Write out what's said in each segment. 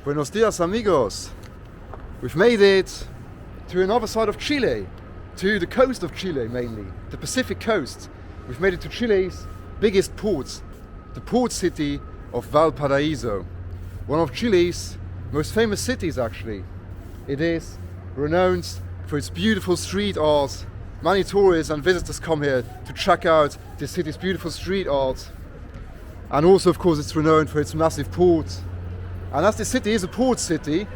Buenos dias, amigos. We've made it to another side of Chile, to the coast of Chile mainly, the Pacific coast. We've made it to Chile's biggest port, the port city of Valparaiso, one of Chile's most famous cities actually. It is renowned for its beautiful street art. Many tourists and visitors come here to check out the city's beautiful street art. And also, of course, it's renowned for its massive port. And as the city is a port city,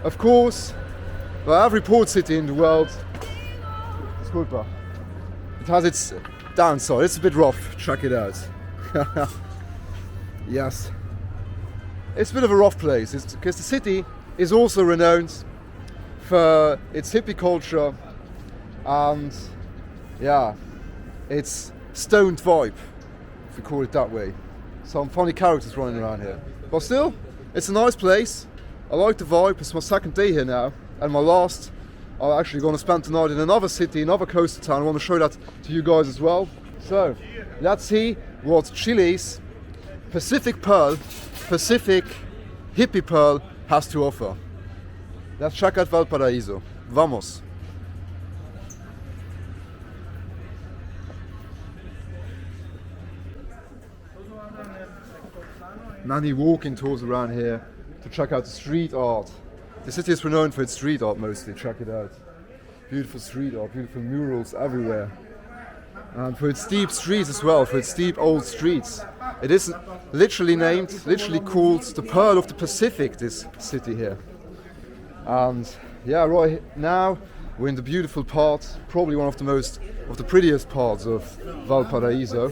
of course, well, every port city in the world, disculpa, it has its downside. It's a bit rough, check it out. Yes. It's a bit of a rough place, because the city is also renowned for its hippie culture and, yeah, its stoned vibe, if you call it that way. Some funny characters running around here. But still, it's a nice place. I like the vibe. It's my second day here now, and my last. I'm actually going to spend the night in another city, another coastal town. I want to show that to you guys as well. So, let's see what Chile's Pacific Pearl, Pacific Hippie Pearl has to offer. Let's check out Valparaiso. Vamos! Many walking tours around here to check out the street art. The city is renowned for its street art mostly, check it out. Beautiful street art, beautiful murals everywhere. And for its steep streets as well, for its steep old streets. It is literally named, literally called the Pearl of the Pacific, this city here. And yeah, right now we're in the beautiful part, probably one of the prettiest parts of Valparaiso.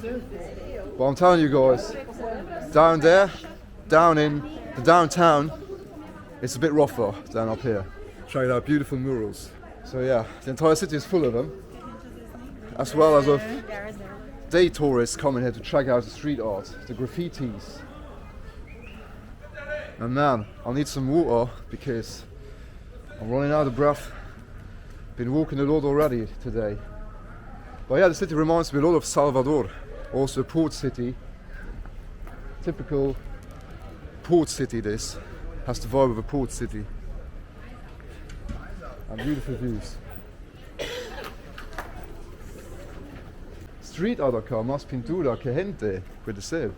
But I'm telling you guys, down there, down in the downtown, it's a bit rougher than up here. Check it out, beautiful murals. So yeah, the entire city is full of them, as well as of day tourists coming here to check out the street art, the graffitis. And man, I need some water because I'm running out of breath. Been walking a lot already today. But yeah, the city reminds me a lot of Salvador, also a port city. Typical port city this. Has the vibe of a port city. And beautiful views. Street art acá, más pintura que gente, puede ser.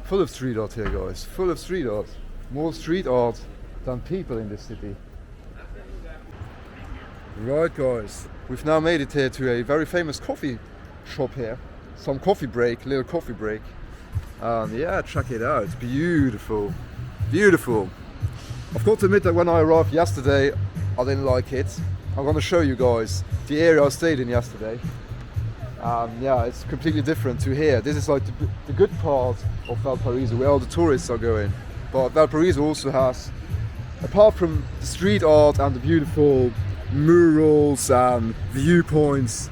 Full of street art here, guys. Full of street art. More street art than people in this city. Right, guys. We've now made it here to a very famous coffee shop here. Some coffee break, little coffee break. Yeah, check it out. Beautiful. Beautiful. I've got to admit that when I arrived yesterday, I didn't like it. I'm going to show you guys the area I stayed in yesterday. Yeah, it's completely different to here. This is like the good part of Valparaiso, where all the tourists are going. But Valparaiso also has, apart from the street art and the beautiful murals and viewpoints,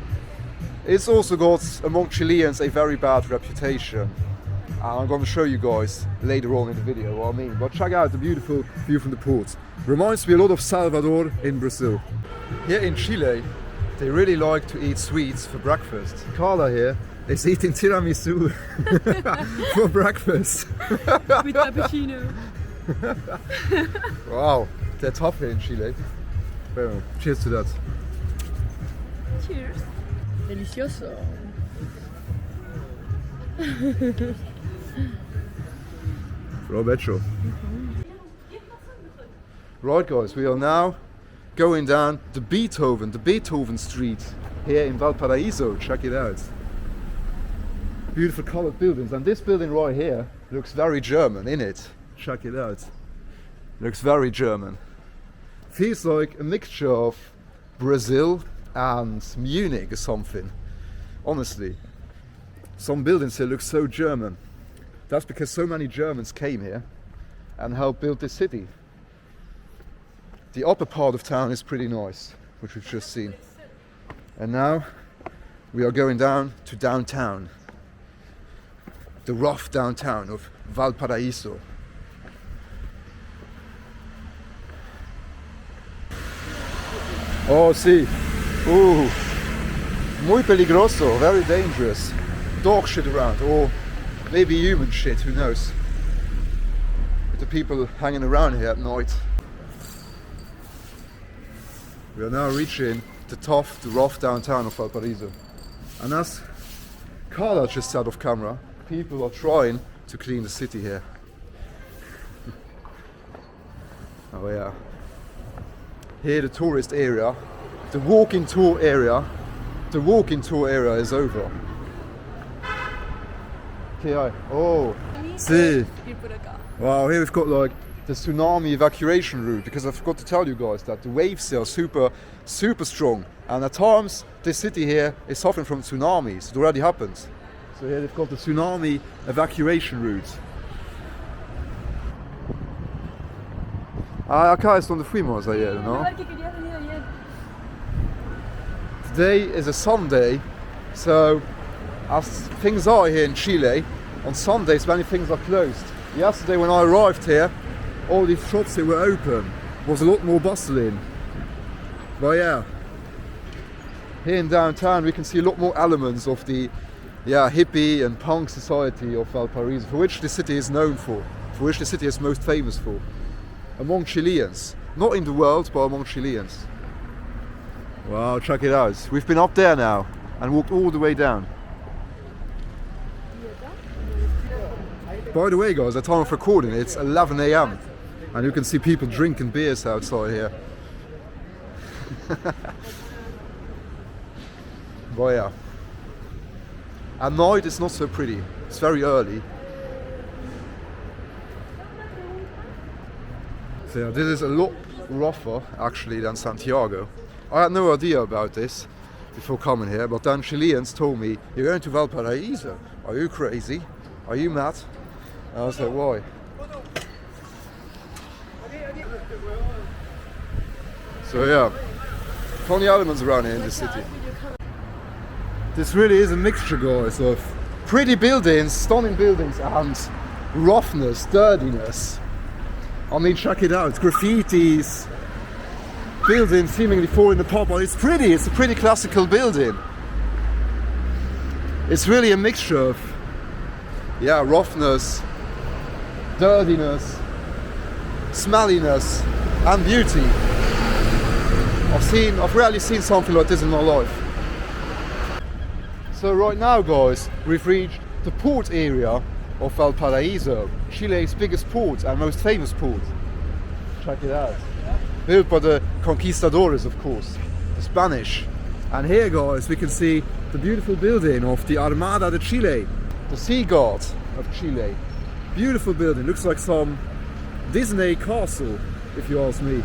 it's also got, among Chileans, a very bad reputation. And I'm going to show you guys later on in the video what I mean. But check out the beautiful view from the port. Reminds me a lot of Salvador in Brazil. Here in Chile, they really like to eat sweets for breakfast. Carla here is eating tiramisu for breakfast. With cappuccino. Wow, they're tough here in Chile. Well, cheers to that. Cheers. Delicioso. Provecho. Right, guys, we are now going down the Beethoven Street here in Valparaiso. Check it out. Beautiful colored buildings, and this building right here looks very German, innit? Check it out. Looks very German. Feels like a mixture of Brazil and Munich or something. Honestly, some buildings here look so German. That's because so many Germans came here and helped build this city. The upper part of town is pretty nice, which we've just seen. And now we are going down to downtown. The rough downtown of Valparaiso. Oh, see. Ooh. Muy peligroso, very dangerous. Dog shit around, or maybe human shit, who knows. With the people hanging around here at night. We are now reaching the tough, the rough downtown of Valparaiso. And as Carla just said off camera, people are trying to clean the city here. Oh yeah. Here the tourist area, the walking tour area. The walking tour area is over. Okay, oh, see. Wow, here we've got like the tsunami evacuation route, because I forgot to tell you guys that the waves here are super strong, and at times this city here is suffering from tsunamis. It already happened. So here they've got the tsunami evacuation route. Acá es donde fuimos ayer, ¿no? Today is a Sunday, so as things are here in Chile, on Sundays many things are closed. Yesterday when I arrived here, all these shops that were open, was a lot more bustling. But yeah, here in downtown we can see a lot more elements of the hippie and punk society of Valparaiso, for which the city is known for which the city is most famous for, among Chileans. Not in the world, but among Chileans. Wow, check it out. We've been up there now and walked all the way down. By the way guys, at time of recording it's 11 AM and you can see people drinking beers outside here. But yeah, at night it's not so pretty, it's very early. So yeah, this is a lot rougher actually than Santiago. I had no idea about this before coming here, but then Chileans told me, "You're going to Valparaiso? Are you crazy? Are you mad?" And I was like, why? So yeah, funny elements around here in the city. This really is a mixture, guys, of pretty buildings, stunning buildings, and roughness, dirtiness. I mean, check it out, graffitis, building seemingly falling apart, but it's pretty, it's a pretty classical building. It's really a mixture of, roughness, dirtiness, smelliness, and beauty. I've rarely seen something like this in my life. So right now guys, we've reached the port area of Valparaiso, Chile's biggest port and most famous port. Check it out. Built by the conquistadores, of course, the Spanish. And here guys we can see the beautiful building of the Armada de Chile, the Sea Guard of Chile. Beautiful building, looks like some Disney castle, if you ask me.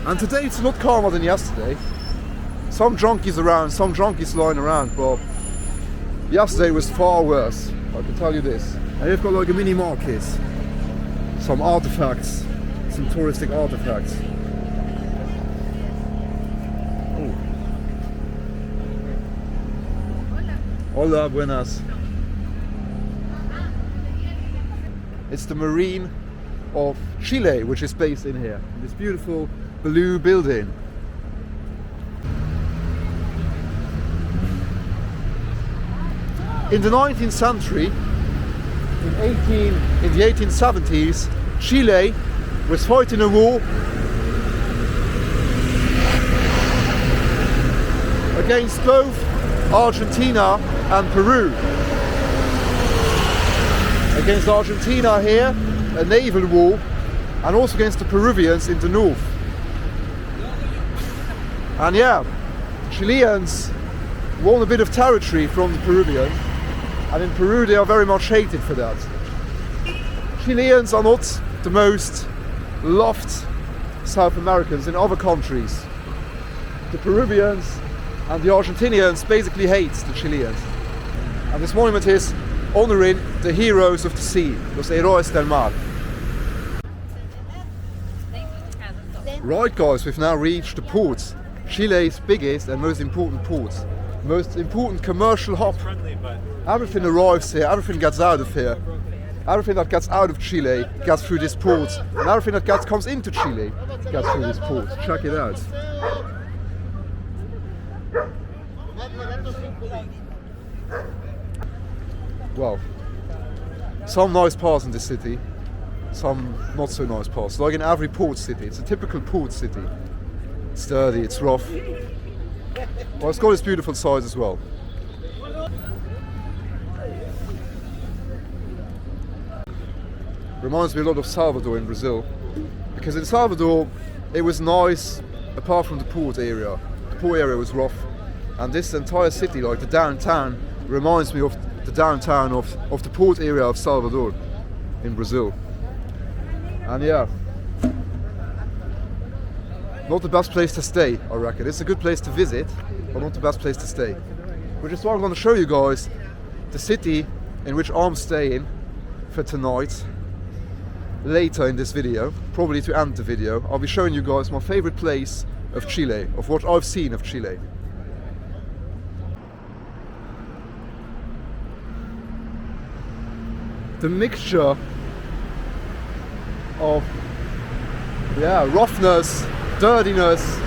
And today it's a lot calmer than yesterday. Some junkies around, some junkies lying around, but yesterday was far worse, I can tell you this. And you've got like a mini market, some artifacts, some touristic artifacts. Oh. Hola, buenas. It's the Marine of Chile, which is based in here. This beautiful blue building. In the 19th century, in the 1870s, Chile was fighting a war against both Argentina and Peru. Against Argentina here, a naval war, and also against the Peruvians in the north. And yeah, Chileans won a bit of territory from the Peruvians, and in Peru they are very much hated for that. Chileans are not the most loved South Americans in other countries. The Peruvians and the Argentinians basically hate the Chileans. And this monument is honoring the heroes of the sea, los héroes del mar. Right guys, we've now reached the port, Chile's biggest and most important port, most important commercial hub. Everything arrives here, everything gets out of here. Everything that gets out of Chile gets through this port, and everything that comes into Chile gets through this port. Check it out. Well, some nice parts in the city, some not so nice parts. Like in every port city, it's a typical port city. It's dirty, it's rough. Well, it's got its beautiful sides as well. Reminds me a lot of Salvador in Brazil, because in Salvador it was nice apart from the port area. The port area was rough, and this entire city, like the downtown, reminds me of the downtown of the port area of Salvador in Brazil. And yeah, not the best place to stay, I reckon. It's a good place to visit, but not the best place to stay. Which is why I'm going to show you guys the city in which I'm staying for tonight. Later in this video, probably to end the video, I'll be showing you guys my favorite place of Chile, of what I've seen of Chile. The mixture of roughness, dirtiness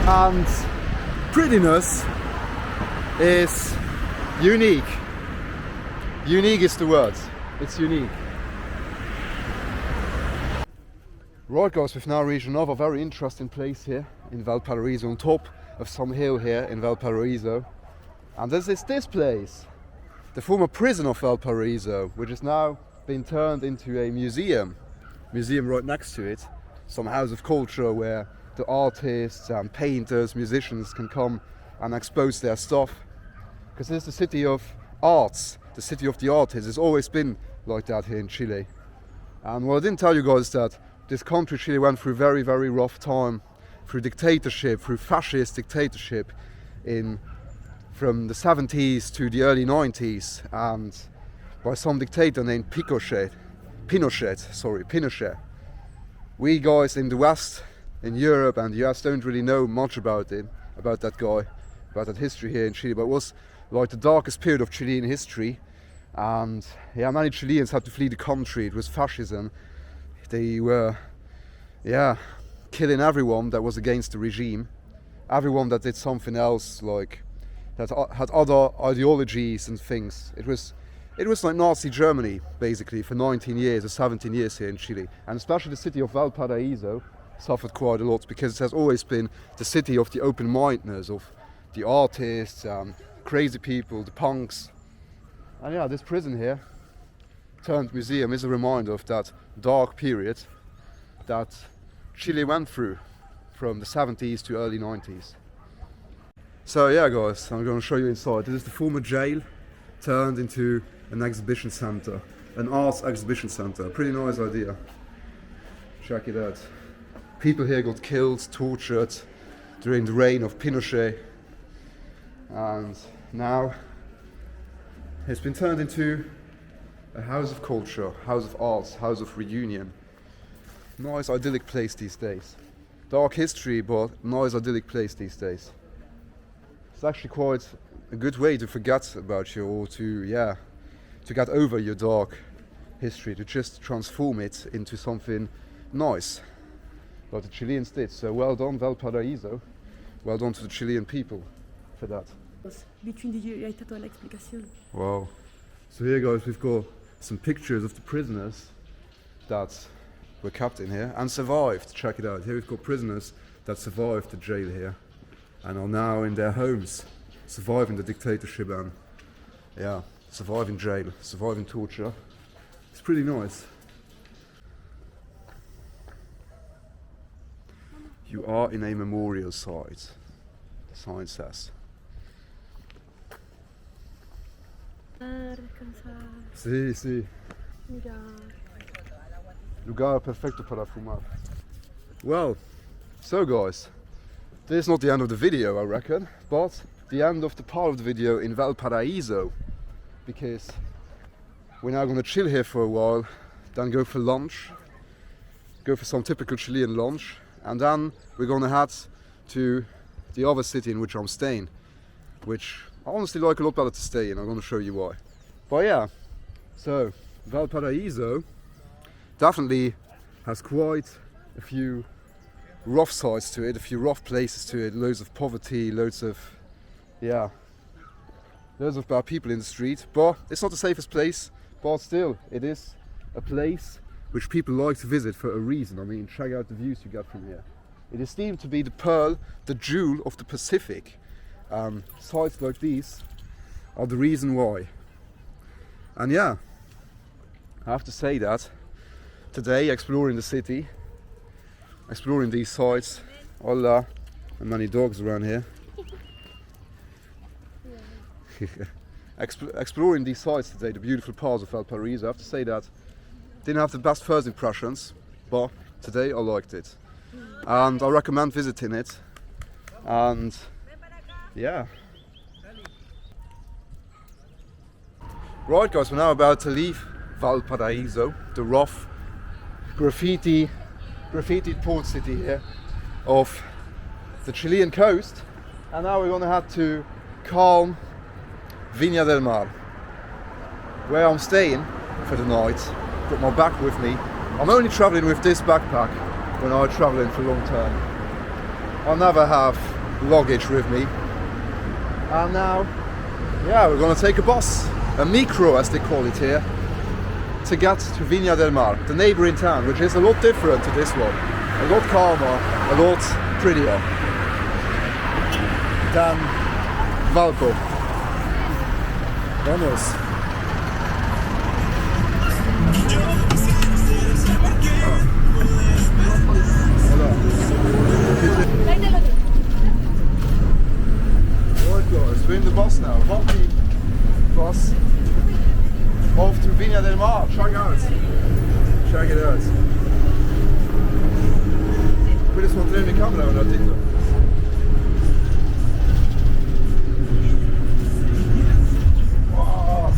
and prettiness is unique. Unique is the word. It's unique. Right guys, we've now reached another very interesting place here in Valparaiso, on top of some hill here in Valparaiso. And this is this place, the former prison of Valparaiso, which is now been turned into a museum. Museum right next to it, some house of culture where the artists and painters, musicians can come and expose their stuff. Because this is the city of arts, the city of the artists. It's always been like that here in Chile. And what I didn't tell you guys is that this country, Chile, went through very, very rough time, through dictatorship, through fascist dictatorship from the 70s to the early 90s, and by some dictator named Pinochet. We guys in the West, in Europe and the US, don't really know much about him, about that guy, about that history here in Chile, but it was like the darkest period of Chilean history, and yeah, many Chileans had to flee the country. It was fascism. They were, killing everyone that was against the regime, everyone that did something else, like that had other ideologies and things. It was like Nazi Germany, basically, for 19 years or 17 years here in Chile. And especially the city of Valparaiso suffered quite a lot, because it has always been the city of the open-mindedness, of the artists, crazy people, the punks. And yeah, this prison here, turned museum, is a reminder of that dark period that Chile went through from the 70s to early 90s. So yeah guys, I'm going to show you inside. This is the former jail turned into an exhibition center, an arts exhibition center. Pretty nice idea. Check it out. People here got killed, tortured during the reign of Pinochet, and now it's been turned into a house of culture, house of arts, house of reunion. Nice idyllic place these days. Dark history, but nice idyllic place these days. It's actually quite a good way to forget about you, or to get over your dark history, to just transform it into something nice, like the Chileans did. So well done Valparaiso, well done to the Chilean people for that. Wow. So here guys, we've got some pictures of the prisoners that were kept in here and survived. Check it out. Here we've got prisoners that survived the jail here and are now in their homes, surviving the dictatorship and surviving jail, surviving torture. It's pretty nice. You are in a memorial site, the sign says. Sí, sí. Lugar perfecto para fumar. Well, so guys, this is not the end of the video, I reckon, but the end of the part of the video in Valparaiso, because we're now going to chill here for a while, then go for lunch, go for some typical Chilean lunch, and then we're going to head to the other city in which I'm staying, which I honestly like a lot better to stay in. I'm going to show you why. But yeah, so Valparaiso definitely has quite a few rough sides to it, a few rough places to it, loads of poverty, loads of bad people in the street. But it's not the safest place, but still, it is a place which people like to visit for a reason. I mean, check out the views you get from here. It is deemed to be the pearl, the jewel of the Pacific. Sites like these are the reason why. And yeah, I have to say that today, exploring the city, exploring these sites, and many dogs around here. Exploring these sites today, the beautiful parts of Valparaiso, I have to say that didn't have the best first impressions, but today I liked it. And I recommend visiting it. And yeah. Right guys, we're now about to leave Valparaiso, the rough graffitied port city here of the Chilean coast. And now we're gonna head to calm Viña del Mar, where I'm staying for the night. Got my bag with me. I'm only traveling with this backpack when I'm traveling for long term. I never have luggage with me. And now, yeah, we're gonna take a bus, a micro as they call it here, to get to Viña del Mar, the neighboring town, which is a lot different to this one. A lot calmer, a lot prettier than Valpo. Vamos. Right guys, we're in the bus now. Hoppy bus off to Viña del Mar. Check it out. Puedes mostrar mi cámara un ratito. Wow.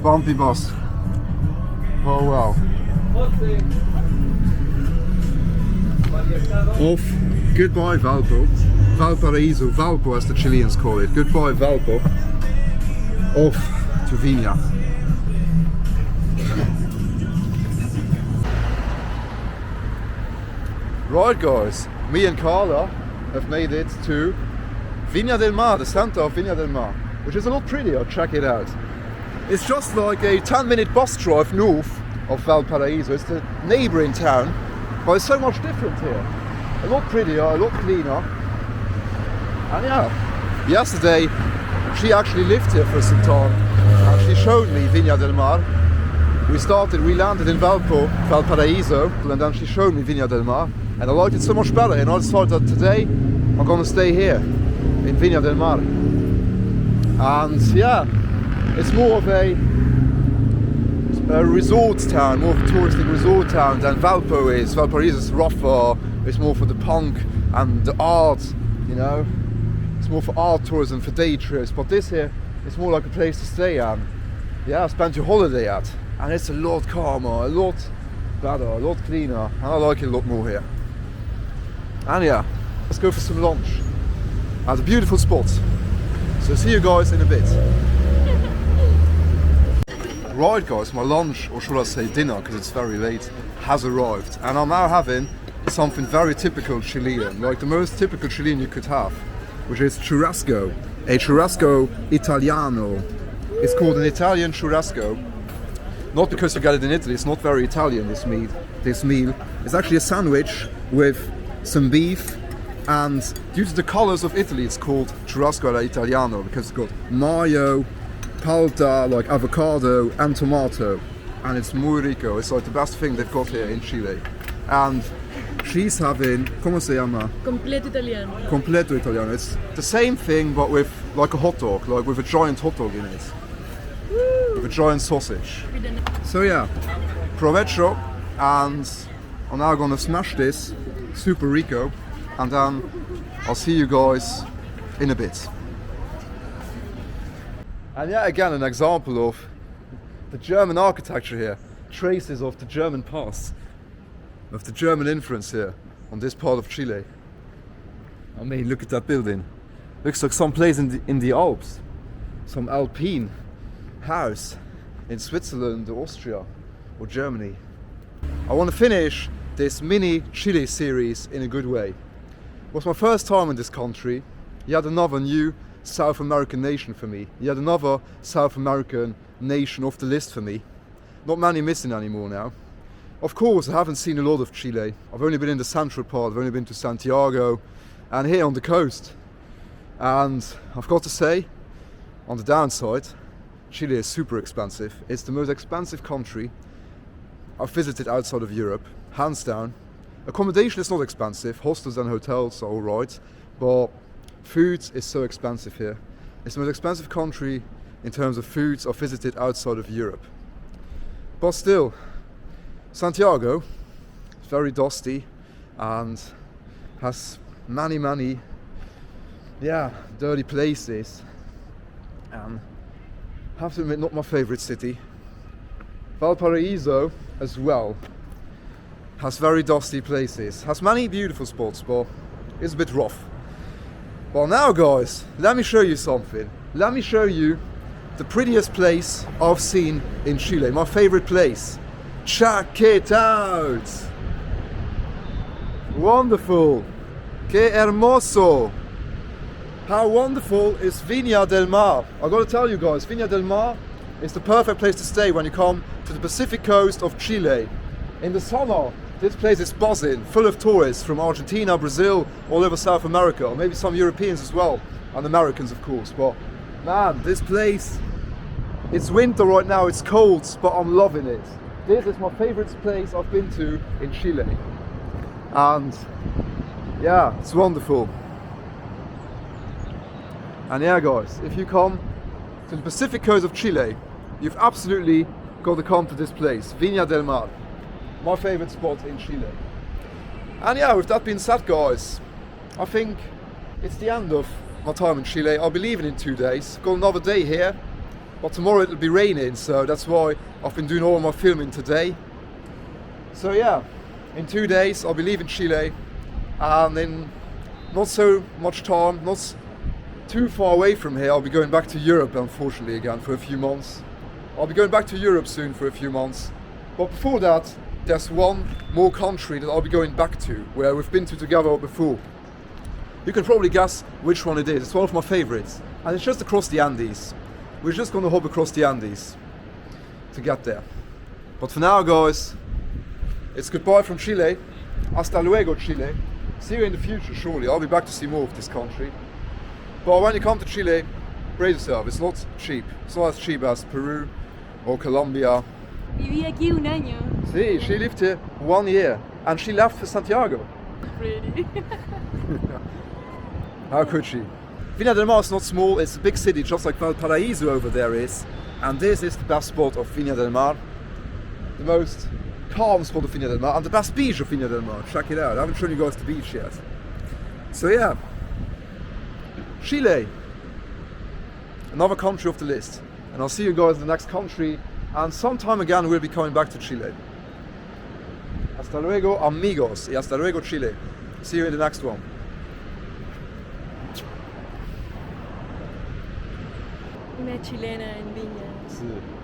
Bumpy bus. Oh wow. Off. Goodbye Valpo. Valparaiso. Valpo as the Chileans call it. Goodbye Valpo. Off to Viña. Right guys, me and Carla have made it to Viña del Mar, the center of Viña del Mar, which is a lot prettier. Check it out. It's just like a 10-minute bus drive north of Valparaiso. It's the neighboring town, but it's so much different here. A lot prettier, a lot cleaner. And yeah, yesterday she actually lived here for some time and she showed me Viña del Mar. We landed in Valparaiso, and then she showed me Viña del Mar, and I liked it so much better, and I decided that today I'm gonna stay here in Viña del Mar. And yeah, it's more of a resort town, more of a touristic resort town than Valpo is. Valparaiso is rougher, it's more for the punk and the art, you know. It's more for art tourism, for day trips, but this here is more like a place to stay and yeah, spend your holiday at. And it's a lot calmer, a lot better, a lot cleaner, and I like it a lot more here. And yeah, let's go for some lunch at a beautiful spot. So see you guys in a bit. Right guys, my lunch, or should I say dinner, because it's very late, has arrived. And I'm now having something very typical Chilean, like the most typical Chilean you could have, which is churrasco. A churrasco italiano. It's called an Italian churrasco. Not because you got it in Italy, it's not very Italian, this meal. It's actually a sandwich with some beef, and due to the colors of Italy, it's called churrasco alla italiano, because it's got mayo, palta, like avocado, and tomato. And it's muy rico, it's like the best thing they've got here in Chile. And she's having, ¿cómo se llama? Completo italiano. Completo italiano. It's the same thing, but with like a hot dog, like with a giant hot dog in it. With a giant sausage. So yeah, provecho, and I'm now gonna smash this super rico, and then I'll see you guys in a bit. And yeah, again an example of the German architecture here, traces of the German past, of the German influence here on this part of Chile. I mean, look at that building. Looks like some place in the Alps, some Alpine house in Switzerland or Austria. or Germany. I want to finish this mini Chile series in a good way. It was my first time in this country. Yet another new South American nation for me. Yet another South American nation off the list for me. Not many missing anymore now. Of course, I haven't seen a lot of Chile. I've only been in the central part, I've only been to Santiago and here on the coast. And I've got to say, on the downside, Chile is super expensive. It's the most expensive country I've visited outside of Europe, hands down. Accommodation is not expensive, hostels and hotels are alright, but food is so expensive here. It's the most expensive country in terms of foods I've visited outside of Europe. But still, Santiago is very dusty and has many dirty places. And I have to admit, not my favorite city. Valparaiso as well has very dusty places, has many beautiful spots, but it's a bit rough. Well now guys, let me show you something. Let me show you the prettiest place I've seen in Chile, my favorite place. Check it out! Wonderful! Que hermoso! How wonderful is Viña del Mar? I gotta tell you guys, Viña del Mar is the perfect place to stay when you come to the Pacific coast of Chile. In the summer, this place is buzzing, full of tourists from Argentina, Brazil, all over South America, or maybe some Europeans as well, and Americans of course. But man, this place, it's winter right now, it's cold, but I'm loving it. This is my favorite place I've been to in Chile. And yeah, it's wonderful. And yeah guys, if you come to the Pacific coast of Chile, you've absolutely got to come to this place, Viña del Mar. My favorite spot in Chile. And yeah, with that being said guys, I think it's the end of my time in Chile. I'll be leaving in 2 days. Got another day here, but tomorrow it'll be raining, so that's why I've been doing all my filming today. So yeah, in 2 days I'll be leaving Chile, and in not so much time, not too far away from here, I'll be going back to Europe unfortunately again for a few months. I'll be going back to Europe soon for a few months. But before that, there's one more country that I'll be going back to, where we've been to together before. You can probably guess which one it is. It's one of my favorites. And it's just across the Andes. We're just going to hop across the Andes to get there. But for now guys, it's goodbye from Chile. Hasta luego Chile. See you in the future surely. I'll be back to see more of this country. But when you come to Chile, brace yourself. It's not cheap. It's not as cheap as Peru or Colombia. Viví aquí un año. See, she lived here 1 year and she left for Santiago. Really? How could she? Viña del Mar is not small, it's a big city just like Valparaiso over there is. And this is the best spot of Viña del Mar. The most calm spot of Viña del Mar and the best beach of Viña del Mar. Check it out, I haven't shown you guys the beach yet. So yeah, Chile. Another country off the list. And I'll see you guys in the next country. And sometime again we'll be coming back to Chile. Hasta luego amigos y hasta luego Chile. See you in the next one. Una chilena en Viña. Sí.